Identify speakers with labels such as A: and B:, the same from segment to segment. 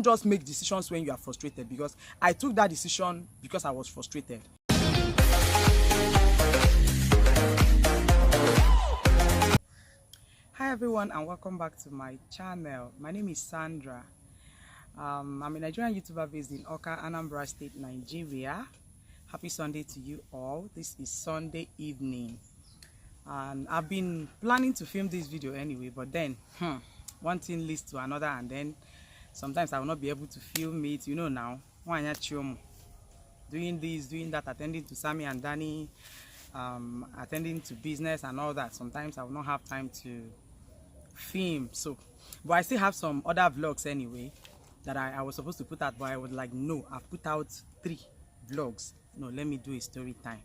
A: don't just make decisions when you are frustrated, because I took that decision because I was frustrated. Hi everyone, and welcome back to my channel. My name is Sandra. I'm a Nigerian YouTuber based in Oka, Anambra State, Nigeria. Happy Sunday to you all. This is Sunday evening, and I've been planning to film this video anyway, but then one thing leads to another, and then sometimes I will not be able to film it. You know now, doing this, doing that, attending to Sammy and Danny, attending to business and all that. Sometimes I will not have time to film. So, but I still have some other vlogs anyway that I was supposed to put out, but I was like, no, I've put out 3 vlogs. No, let me do a story time.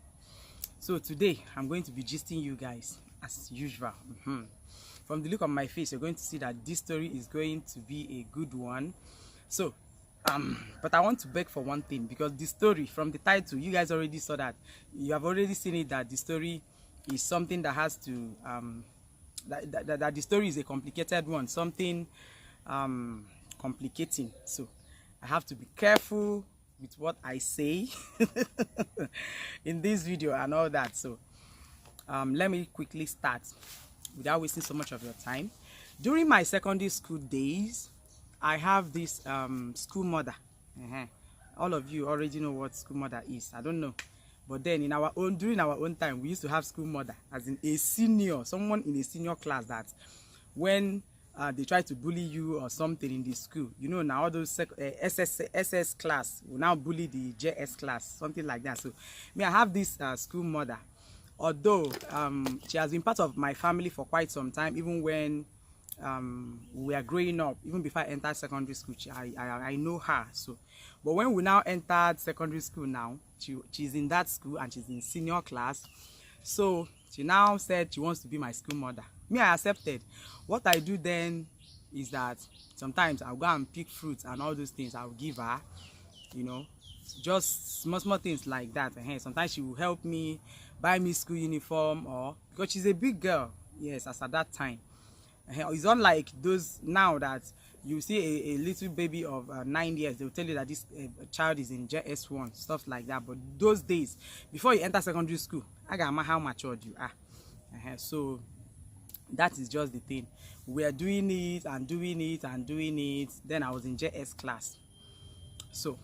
A: So today I'm going to be gisting you guys as usual. From the look on my face, you're going to see that this story is going to be a good one. So but I want to beg for one thing, because the story, from the title, you guys already saw that. You have already seen it, that the story is something that has to that the story is a complicated one, something complicating. So I have to be careful with what I say in this video and all that. So let me quickly start without wasting so much of your time. During my secondary school days, I have this school mother. All of you already know what school mother is. I don't know, but then during our own time, we used to have school mother as in a senior, someone in a senior class that when they try to bully you or something in the school, you know, now all those SS class will now bully the JS class, something like that. So me, I have this school mother. Although she has been part of my family for quite some time, even when we are growing up, even before I entered secondary school, I know her. So, but when we now entered secondary school now, she's in that school and she's in senior class. So she now said she wants to be my school mother. Me, I accepted. What I do then is that sometimes I'll go and pick fruits and all those things. I'll give her, you know, just small things like that. Sometimes she will help me buy me school uniform, or because she's a big girl, yes, as at that time. It's not like those now that you see a little baby of 9 years, they'll tell you that this child is in JS1, stuff like that. But those days, before you enter secondary school, I got how matured you are. So that is just the thing. We are doing it and doing it and doing it. Then I was in JS class. So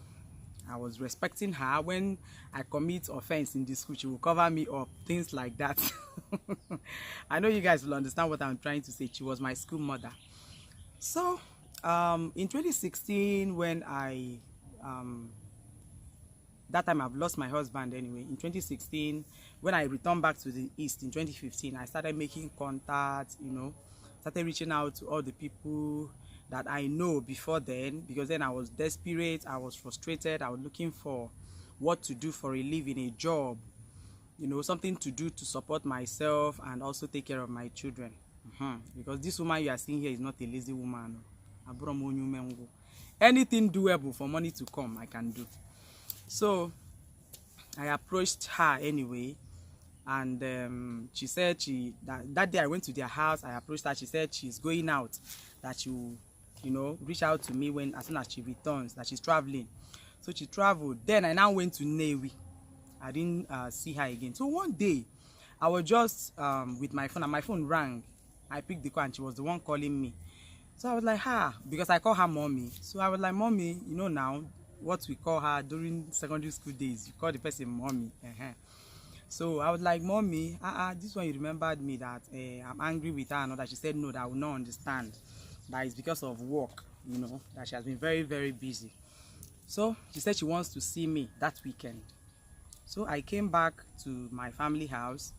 A: I was respecting her. When I commit offense in the school, she will cover me up, things like that. I know you guys will understand what I'm trying to say. She was my school mother. So in 2016, when that time I've lost my husband anyway. In 2016, when I returned back to the East in 2015, I started making contact, you know, started reaching out to all the people that I know before then, because then I was desperate, I was frustrated, I was looking for what to do for a living, a job, you know, something to do to support myself and also take care of my children. Because this woman you are seeing here is not a lazy woman. Anything doable for money to come, I can do. So I approached her anyway, and she said that day I went to their house. I approached her. She said she's going out, that she will, you know, reach out to me as soon as she returns, that she's traveling. So she traveled. Then I now went to Nnewi. I didn't see her again. So one day I was just with my phone, and my phone rang. I picked the call and she was the one calling me. So I was like, because I call her mommy. So I was like, mommy, you know now what we call her during secondary school days, you call the person mommy. So I was like, mommy, this one you remembered me that I'm angry with her and all that. She said no, that I will not understand, that it's because of work, you know, that she has been very, very busy. So she said she wants to see me that weekend. So I came back to my family house,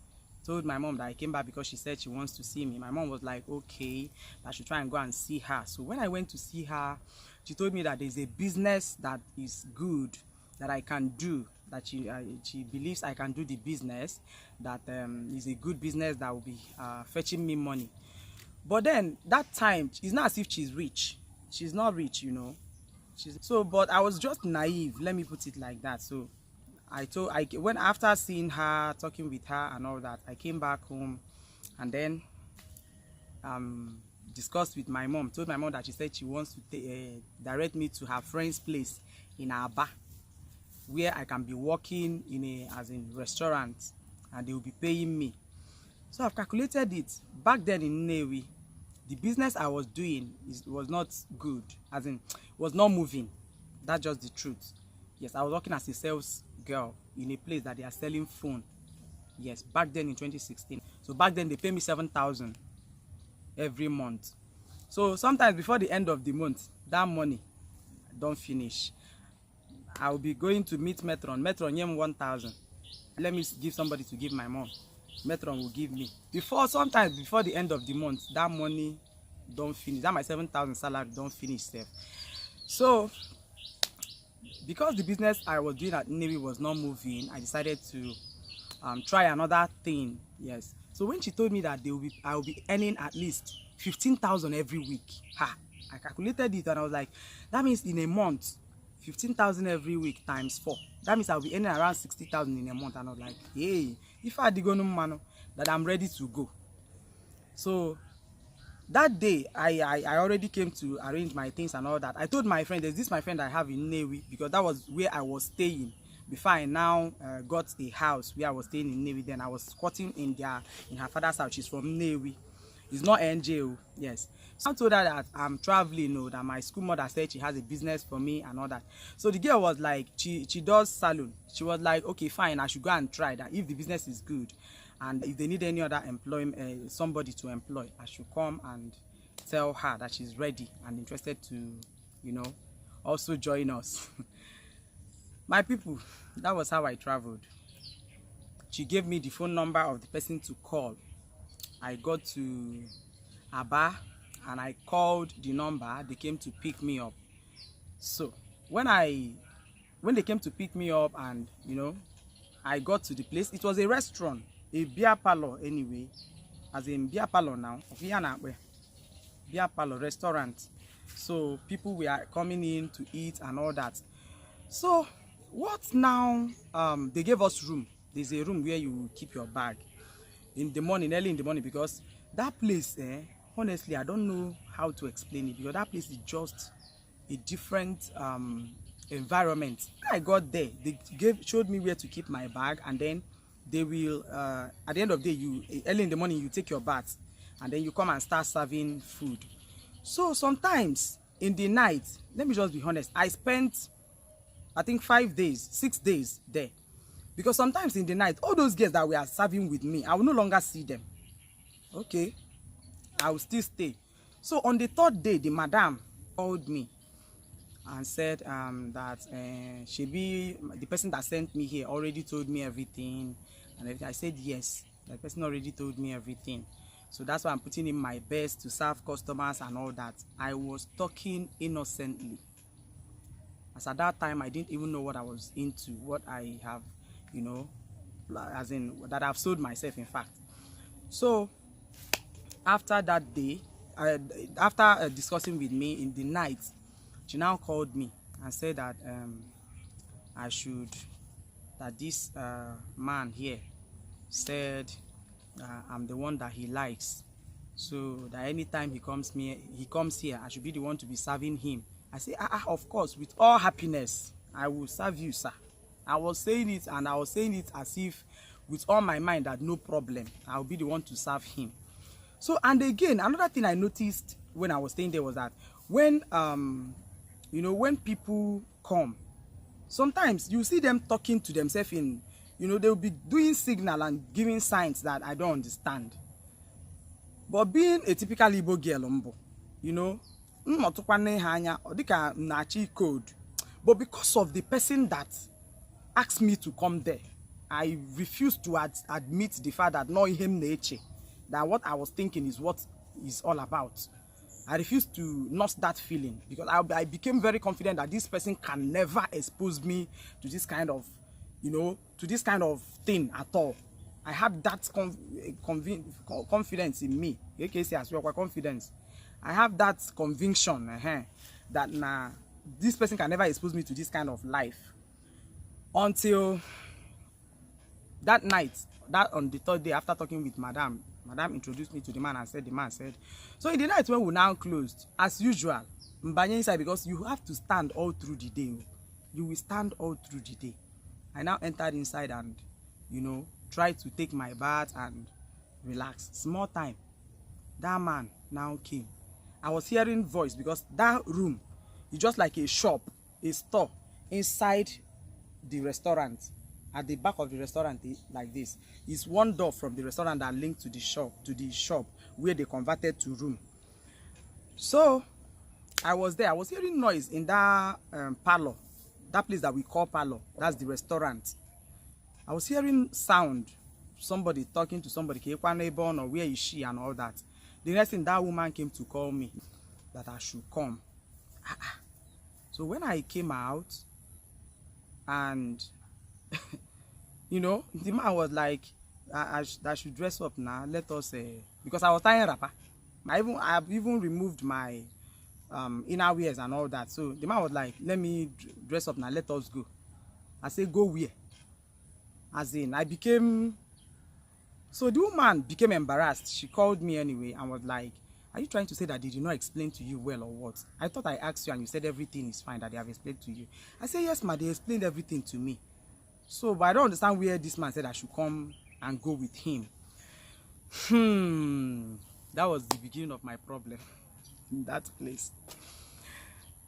A: told my mom that I came back because she said she wants to see me. My mom was like, okay, I should try and go and see her. So when I went to see her, she told me that there's a business that is good that I can do, that she believes I can do the business, that is a good business that will be fetching me money. But then that time, it's not as if she's rich. She's not rich, you know. But I was just naive, let me put it like that. So when after seeing her, talking with her and all that, I came back home, and then discussed with my mom, told my mom that she said she wants to direct me to her friend's place in Aba, where I can be working in a restaurant, and they will be paying me. So I've calculated it. Back then in Nnewi, the business I was doing was not good, as in was not moving. That's just the truth. Yes, I was working as a sales girl in a place that they are selling phone. Yes, back then in 2016. So back then they pay me 7,000 every month. So sometimes before the end of the month, that money don't finish. I'll be going to meet Metron. Metron gave me 1,000. Let me give somebody to give my mom. Metron will give me. Sometimes before the end of the month, that money don't finish. That my 7,000 salary don't finish. So because the business I was doing at Navy was not moving, I decided to try another thing. Yes. So when she told me that I will be earning at least 15,000 every week, I calculated it and I was like, that means in a month, 15,000 every week times 4. That means I'll be earning around 60,000 in a month. And I was like, hey, if I dig on man, that I'm ready to go. So that day, I already came to arrange my things and all that. I told my friend, there's this my friend I have in Nnewi, because that was where I was staying before I now got a house where I was staying in Nnewi. Then I was squatting in her father's house. She's from Nnewi. It's not NJO, yes. So I told her that I'm traveling, that my school mother said she has a business for me and all that. So the girl was like, she does salon. She was like, okay, fine, I should go and try that. If the business is good and if they need any other employment, somebody to employ, I should come and tell her that she's ready and interested to, also join us. My people, that was how I traveled. She gave me the phone number of the person to call. I got to Aba and I called the number. They came to pick me up. So when they came to pick me up and I got to the place, it was a restaurant, a beer parlor anyway, as in beer parlor now, beer parlor restaurant. So people were coming in to eat and all that. So what now? They gave us room. There's a room where you keep your bag in the morning, early in the morning, because that place, honestly, I don't know how to explain it, because that place is just a different environment. When I got there, they showed me where to keep my bag, and then they will, at the end of the day, early in the morning, you take your bath, and then you come and start serving food. So sometimes in the night, let me just be honest, I spent, I think 6 days there. Because sometimes in the night, all those girls that were serving with me, I will no longer see them. Okay, I will still stay. So on the 3rd day, the madam called me and said that the person that sent me here already told me everything. And I said yes, the person already told me everything. So that's why I'm putting in my best to serve customers and all that. I was talking innocently. As at that time, I didn't even know what I was into, what I have, as in that I've sold myself, in fact. So after that day, after discussing with me in the night, she now called me and said that that this man here said I'm the one that he likes, so that anytime he comes here, I should be the one to be serving him. I say, of course, with all happiness, I will serve you, sir. I was saying it, and I was saying it as if with all my mind that no problem, I'll be the one to serve him. So, and again, another thing I noticed when I was staying there was that when when people come, sometimes you see them talking to themselves in, they'll be doing signal and giving signs that I don't understand. But being a typical Igbo girl, code. But because of the person that asked me to come there, I refused to admit the fact that not him nature, that what I was thinking is what is all about. I refused to nurse that feeling, because I became very confident that this person can never expose me to this kind of, to this kind of thing at all. I had that confidence in me. Confidence. I have that conviction that this person can never expose me to this kind of life. Until that night, that on the 3rd day after talking with madam, Madam introduced me to the man and said, the man said, so in the night when we now closed, as usual, mbanye inside, because you have to stand all through the day. You will stand all through the day. I now entered inside and, you know, tried to take my bath and relax. Small time. That man now came. I was hearing voice because that room is just like a shop, a store inside the restaurant. At the back of the restaurant, like this, is one door from the restaurant that linked to the shop where they converted to room. So I was there. I was hearing noise in that parlor, that place that we call parlor. That's the restaurant. I was hearing sound, somebody talking to somebody, or where is she and all that. The next thing, that woman came to call me that I should come. So when I came out, and you know, the man was like, I should dress up now. Let us, because I was tying wrapper. I've even removed my inner wears and all that. So the man was like, let me dress up now. Let us go. I said, go where? As in, I became. So the woman became embarrassed. She called me anyway and was like, are you trying to say that they did not explain to you well or what? I thought I asked you and you said everything is fine, that they have explained to you. I said, yes, ma, they explained everything to me. So, but I don't understand where this man said I should come and go with him. That was the beginning of my problem in that place.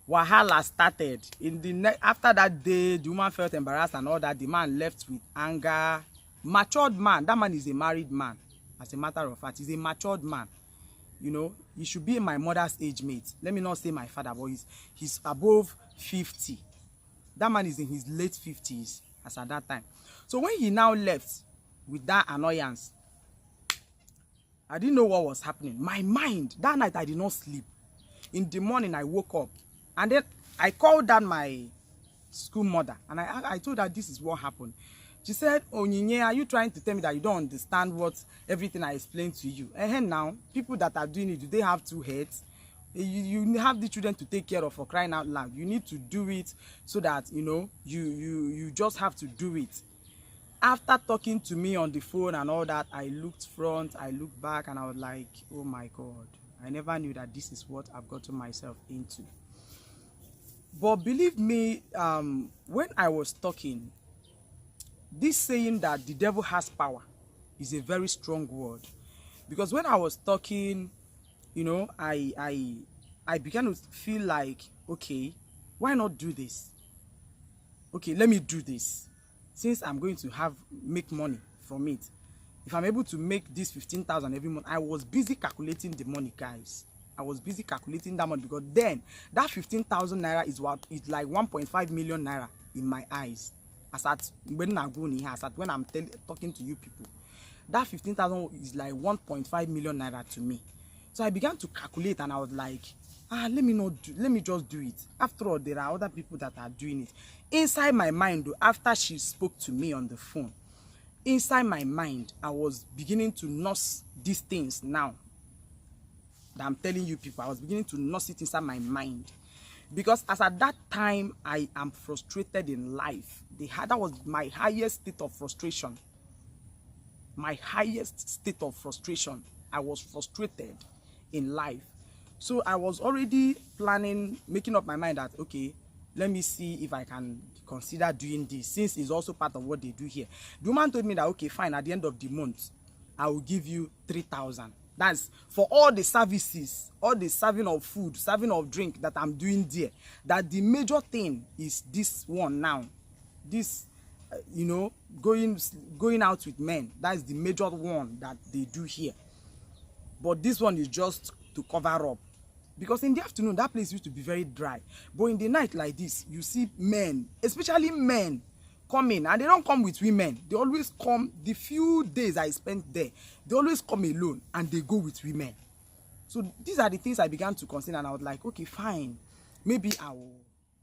A: Wahala started. After that day, the woman felt embarrassed and all that. The man left with anger. Matured man. That man is a married man. As a matter of fact, he's a matured man. You know, he should be my mother's age mate. Let me not say my father, but he's above 50. That man is in his late 50s as at that time. So when he now left with that annoyance, I didn't know what was happening. My mind, that night I did not sleep. In the morning I woke up and then I called down my school mother and I told her this is what happened. She said, oh, Nenye, are you trying to tell me that you don't understand what everything I explained to you? And now, people that are doing it, do they have two heads? You have the children to take care of, for crying out loud. You need to do it so that, you know, you just have to do it. After talking to me on the phone and all that, I looked front, I looked back, and I was like, oh my God, I never knew that this is what I've gotten myself into. But believe me, when I was talking, this saying that the devil has power is a very strong word. Because when I was talking, you know, I began to feel like, okay, why not do this? Okay, let me do this. Since I'm going to make money from it. If I'm able to make this 15,000 every month, I was busy calculating the money, guys. I was busy calculating that money because then that 15,000 naira is like 1.5 million naira in my eyes. As at when I'm talking to you people, that 15,000 is like 1.5 million naira to me. So I began to calculate and I was like, let me just do it. After all, there are other people that are doing it. Inside my mind, though, after she spoke to me on the phone, inside my mind, I was beginning to nurse these things now that I'm telling you people. I was beginning to nurse it inside my mind. Because as at that time, I am frustrated in life. That was my highest state of frustration. My highest state of frustration. I was frustrated in life. So I was already planning, making up my mind that, okay, let me see if I can consider doing this, since it's also part of what they do here. The woman told me that, okay, fine, at the end of the month, I will give you 3,000. That's for all the services, all the serving of food, serving of drink that I'm doing there. That the major thing is this one now. This, you know, going out with men. That is the major one that they do here. But this one is just to cover up. Because in the afternoon, that place used to be very dry. But in the night like this, you see men, especially men, coming. And they don't come with women. They always come, the few days I spent there, they always come alone and they go with women. So these are the things I began to consider. And I was like, okay, fine. Maybe I will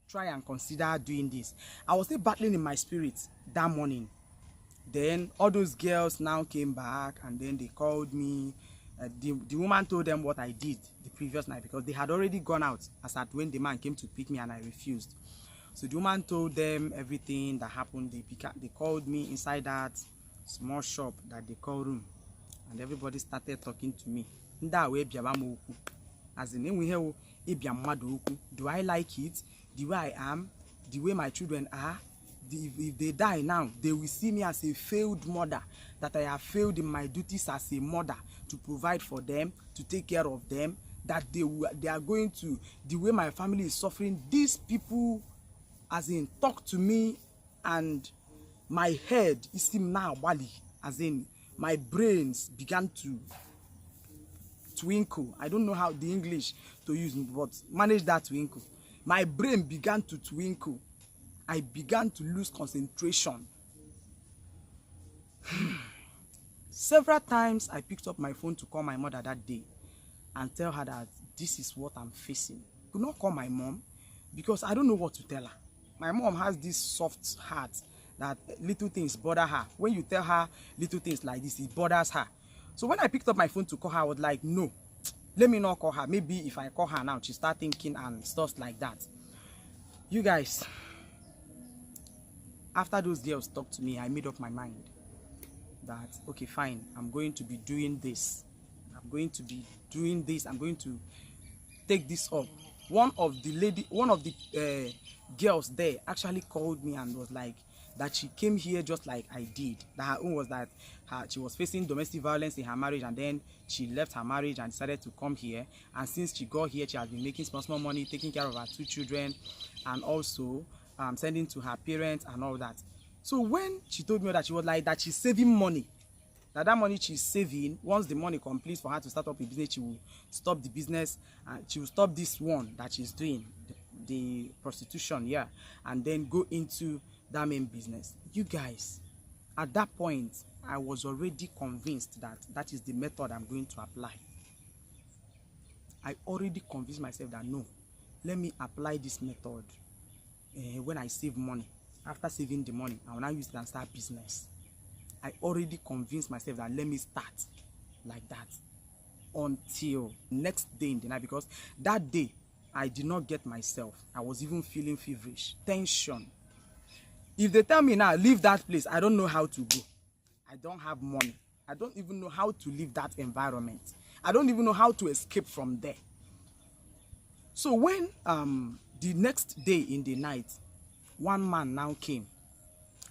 A: try and consider doing this. I was still battling in my spirit that morning. Then all those girls now came back and then they called me. The woman told them what I did the previous night because they had already gone out as at when the man came to pick me and I refused. So the woman told them everything that happened. They called me inside that small shop that they call room. and everybody started talking to me. As in, do I like it? The way I am, the way my children are? If they die now, they will see me as a failed mother, that I have failed in my duties as a mother to provide for them, to take care of them, that they are going to, the way my family is suffering. These people, as in, talk to me, and my head is now wally, as in, my brains began to twinkle. I don't know how the English to use, but manage that twinkle. My brain began to twinkle. I began to lose concentration. Several times I picked up my phone to call my mother that day and tell her that this is what I'm facing. I could not call my mom because I don't know what to tell her. My mom has this soft heart that little things bother her. When you tell her little things like this, it bothers her. So when I picked up my phone to call her, I was like, no, let me not call her. Maybe if I call her now, she'll start thinking and stuff like that. You guys, after those girls talked to me, I made up my mind that, okay, fine, I'm going to be doing this. I'm going to be doing this. I'm going to take this up. One of the girls there actually called me and was like, that she came here just like I did. That her own was that she was facing domestic violence in her marriage, and then she left her marriage and decided to come here. And since she got here, she has been making small money, taking care of her 2 children, and also sending to her parents and all that. So when she told me that, she was like that she's saving money. That money she's saving, once the money completes for her to start up a business, she will stop the business and she will stop this one that she's doing, the prostitution, yeah, and then go into that main business. You guys, at that point, I was already convinced that that is the method I'm going to apply. I already convinced myself that no, let me apply this method when I save money. After saving the money, I will now use it and start business. I already convinced myself that let me start like that until next day in the night, because that day I did not get myself. I was even feeling feverish, tension. If they tell me now, leave that place, I don't know how to go. I don't have money. I don't even know how to leave that environment. I don't even know how to escape from there. So when the next day in the night, one man now came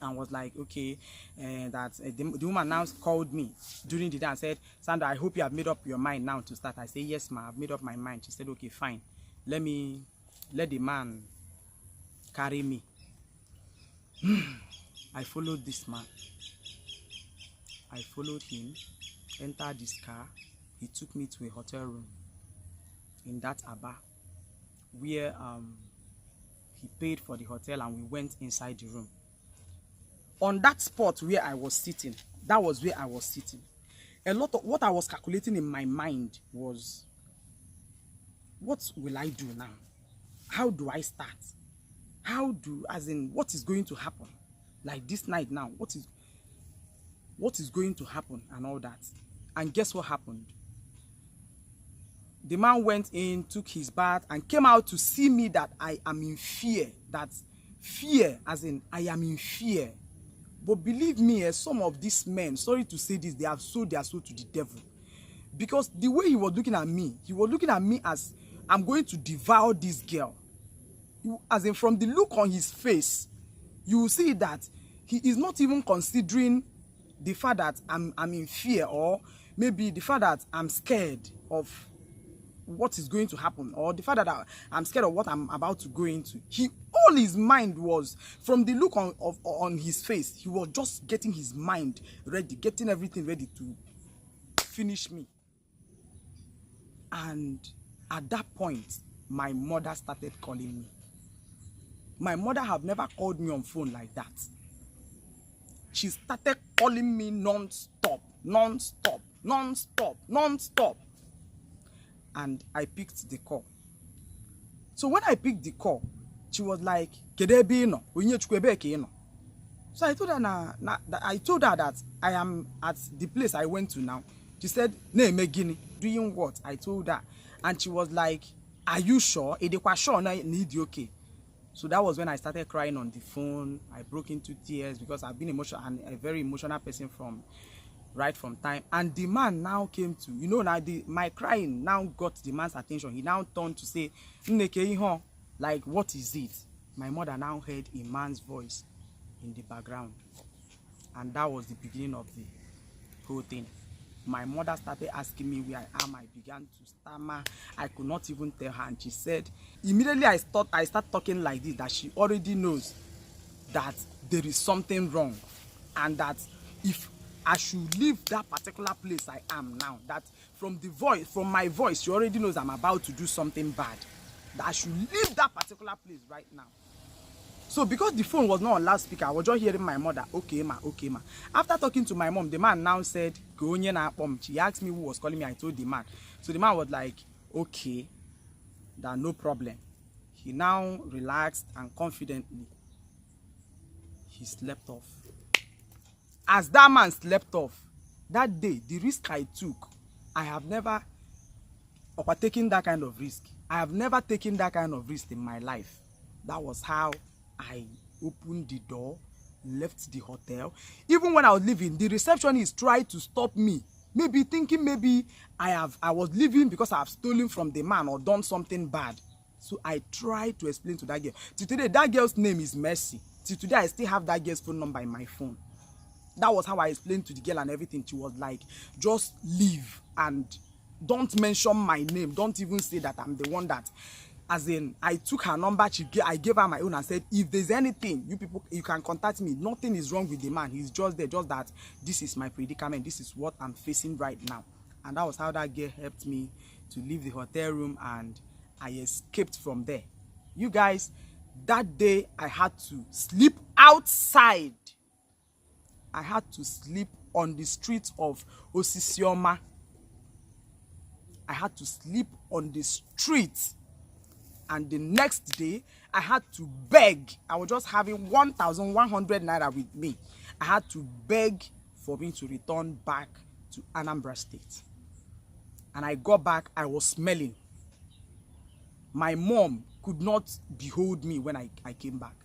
A: and was like, okay, the woman now called me during the day and said, Sandra, I hope you have made up your mind now to start. I said, yes, ma, I've made up my mind. She said, okay, fine. Let the man carry me. I followed this man. I followed him, entered his car. He took me to a hotel room in that Aba, where he paid for the hotel and we went inside the room. On that spot where I was sitting, that was where I was sitting. A lot of what I was calculating in my mind was, what will I do now? How do I start? What is going to happen? Like this night now, what is going to happen and all that? And guess what happened? The man went in, took his bath, and came out to see me that I am in fear. That fear, as in I am in fear. But believe me, some of these men, sorry to say this, they have sold their soul to the devil. Because the way he was looking at me as I'm going to devour this girl. As in, from the look on his face, you will see that he is not even considering the fact that I'm in fear, or maybe the fact that I'm scared of what is going to happen, or the fact that I'm scared of what I'm about to go into. All his mind was, from the look on his face, he was just getting his mind ready, getting everything ready to finish me. And at that point, my mother started calling me. My mother have never called me on phone like that. She started calling me non-stop. And I picked the call. So when I picked the call, she was like, so I told her that I am at the place I went to now. She said, doing what? I told her. And she was like, are you sure? Okay. So that was when I started crying on the phone. I broke into tears because I've been emotional and a very emotional person from right from time. And the man now came to, you know, now my crying now got the man's attention. He now turned to say, Nneke, like, what is it? My mother now heard a man's voice in the background. And that was the beginning of the whole thing. My mother started asking me where I am. I began to stammer. I could not even tell her. And she said, immediately I start talking like this, that she already knows that there is something wrong. And that if I should leave that particular place I am now, that from my voice, she already knows I'm about to do something bad. That I should leave that particular place right now. So because the phone was not on loudspeaker, I was just hearing my mother, okay ma, okay ma. After talking to my mom, the man now said, she asked me who was calling me. I told the man. So the man was like, okay, that no problem. He now relaxed and confidently, he slept off. As that man slept off, that day, the risk I took, I have never taken that kind of risk. I have never taken that kind of risk in my life. That was how I opened the door, left the hotel. Even when I was leaving, the receptionist tried to stop me. Maybe thinking maybe I was leaving because I have stolen from the man or done something bad. So I tried to explain to that girl. Till today, that girl's name is Mercy. Till today, I still have that girl's phone number in my phone. That was how I explained to the girl and everything. She was like, just leave and don't mention my name. Don't even say that I'm the one that, as in, I took her number, I gave her my own and said, if there's anything, you people, you can contact me. Nothing is wrong with the man. He's just there, just that this is my predicament. This is what I'm facing right now. And that was how that girl helped me to leave the hotel room, and I escaped from there. You guys, that day I had to sleep outside. I had to sleep on the streets of Osisioma. I had to sleep on the streets. And the next day, I had to beg. I was just having 1,100 naira with me. I had to beg for me to return back to Anambra State. And I got back, I was smelling. My mom could not behold me when I came back,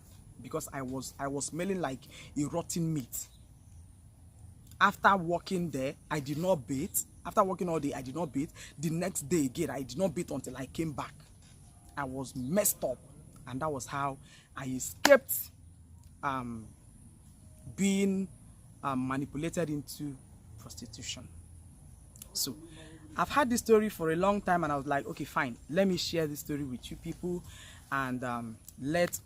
A: because I was smelling like a rotten meat. After working there, I did not bathe. After working all day, I did not bathe. The next day again, I did not bathe until I came back. I was messed up. And that was how I escaped being manipulated into prostitution. So I've had this story for a long time, and I was like, okay, fine, let me share this story with you people, and let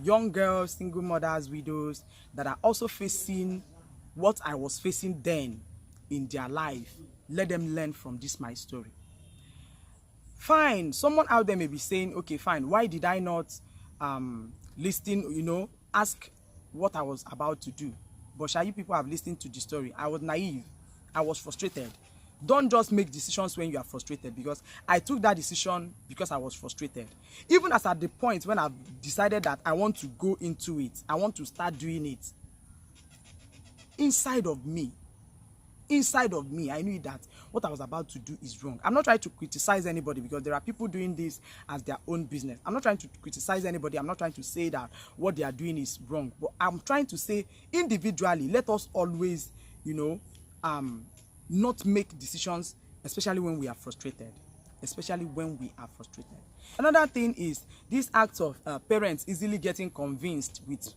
A: young girls, single mothers, widows that are also facing what I was facing then in their life, let them learn from this my story. Fine, someone out there may be saying, okay, fine, why did I not listen, ask what I was about to do? But shall you people have listened to the story? I was naive. I was frustrated. Don't just make decisions when you are frustrated, because I took that decision because I was frustrated. Even as at the point when I've decided that I want to go into it, I want to start doing it, inside of me, I knew that what I was about to do is wrong. I'm not trying to criticize anybody, because there are people doing this as their own business. I'm not trying to criticize anybody. I'm not trying to say that what they are doing is wrong. But I'm trying to say, individually, let us always, not make decisions, especially when we are frustrated. Another thing is this act of parents easily getting convinced with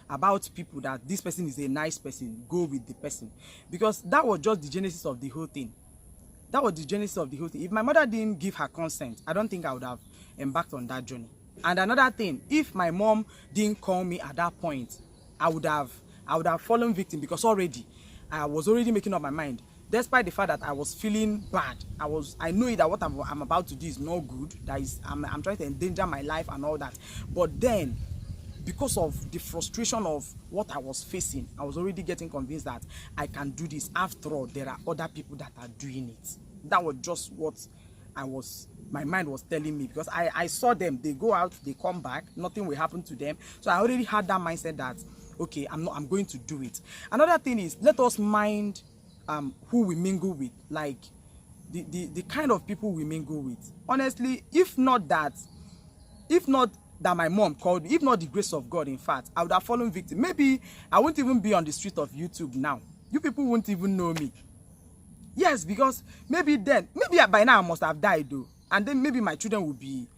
A: about people that this person is a nice person, go with the person, because that was just the genesis of the whole thing. If my mother didn't give her consent, I don't think I would have embarked on that journey. And another thing, if my mom didn't call me at that point, I would have fallen victim, because I was already making up my mind. Despite the fact that I was feeling bad, I knew that what I'm about to do is not good. That is, I'm trying to endanger my life and all that. But then, because of the frustration of what I was facing, I was already getting convinced that I can do this. After all, there are other people that are doing it. That was just what my mind was telling me, because I saw them. They go out, they come back, nothing will happen to them. So I already had that mindset that, okay, I'm going to do it. Another thing is, let us mind who we mingle with, like the kind of people we mingle with. Honestly, if not that my mom called me. If not the grace of God, in fact, I would have fallen victim. Maybe I wouldn't even be on the street of YouTube now. You people won't even know me. Yes, because maybe by now I must have died though. And then maybe my children will be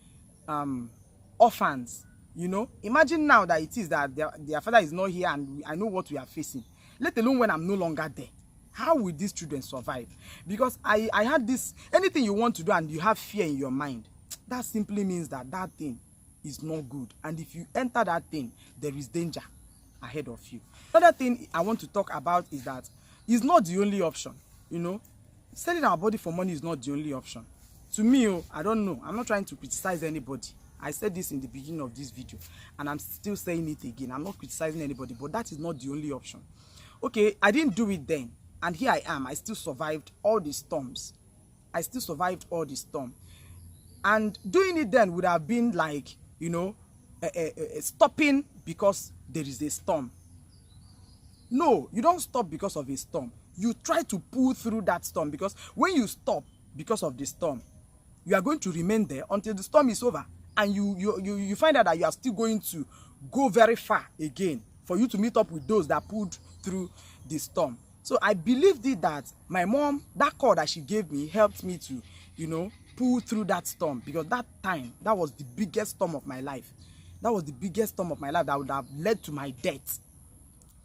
A: orphans, you know. Imagine now that it is that their father is not here and I know what we are facing. Let alone when I'm no longer there. How will these children survive? Because I had this, anything you want to do and you have fear in your mind, that simply means that that thing is not good. And if you enter that thing, there is danger ahead of you. Another thing I want to talk about is that it's not the only option, you know. Selling our body for money is not the only option. To me, I don't know. I'm not trying to criticize anybody. I said this in the beginning of this video and I'm still saying it again. I'm not criticizing anybody, but that is not the only option. Okay, I didn't do it then. And here I am. I still survived all the storms. I still survived all the storm. And doing it then would have been like, you know, stopping because there is a storm. No, you don't stop because of a storm. You try to pull through that storm, because when you stop because of the storm, you are going to remain there until the storm is over. And you find out that you are still going to go very far again for you to meet up with those that pulled through the storm. So I believed that my mom, that call that she gave me helped me to, you know, pull through that storm, because that time, that was the biggest storm of my life. That was the biggest storm of my life that would have led to my death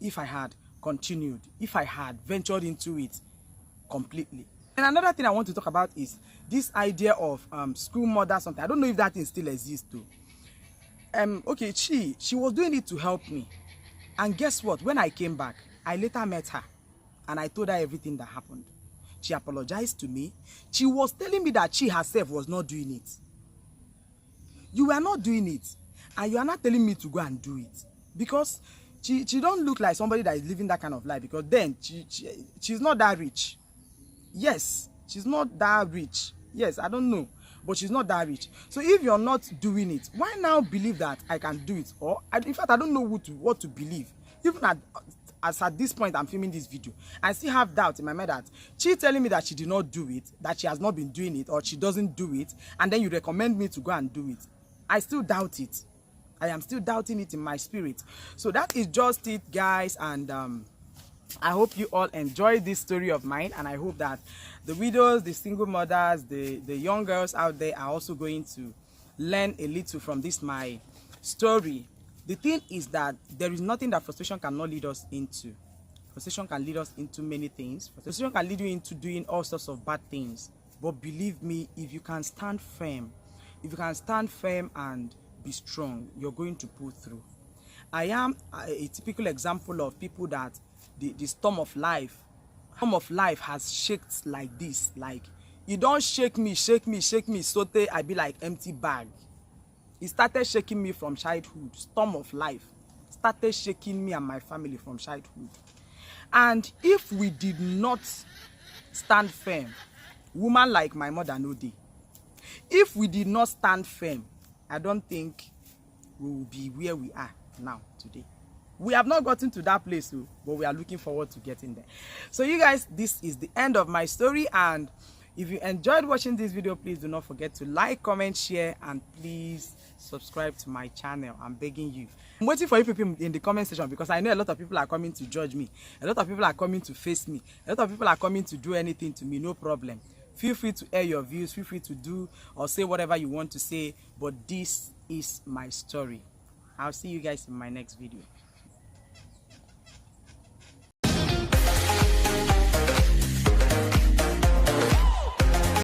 A: if I had continued, if I had ventured into it completely. And another thing I want to talk about is this idea of school mother something. I don't know if that thing still exists too. Okay, she was doing it to help me. And guess what? When I came back, I later met her and I told her everything that happened. She apologized to me. She was telling me that she herself was not doing it. You were not doing it, and you are not telling me to go and do it, because she don't look like somebody that is living that kind of life, because then she's not that rich. Yes, she's not that rich. Yes, I don't know, but she's not that rich. So if you're not doing it, why now believe that I can do it? Or in fact, I don't know what to believe. Even at this point I'm filming this video, I still have doubt in my mind that she's telling me that she did not do it, that she has not been doing it, or she doesn't do it, and then you recommend me to go and do it. I still doubt it. I am still doubting it in my spirit. So that is just it, guys, and I hope you all enjoyed this story of mine, and I hope that the widows, the single mothers, the young girls out there are also going to learn a little from this my story. The thing is that there is nothing that frustration cannot lead us into. Frustration can lead us into many things. Frustration can lead you into doing all sorts of bad things. But believe me, if you can stand firm, and be strong, you're going to pull through. I am a typical example of people that the storm of life has shaked like this. Like, you don't shake me, so I be like empty bag. It started shaking me from childhood. Storm of life started shaking me and my family from childhood. And if we did not stand firm, woman like my mother no day. If we did not stand firm, I don't think we will be where we are now today. We have not gotten to that place, but we are looking forward to getting there. So you guys, this is the end of my story, and if you enjoyed watching this video, please do not forget to like, comment, share, and please subscribe to my channel. I'm begging you. I'm waiting for you people in the comment section, because I know a lot of people are coming to judge me. A lot of people are coming to face me. A lot of people are coming to do anything to me. No problem. Feel free to air your views. Feel free to do or say whatever you want to say. But this is my story. I'll see you guys in my next video.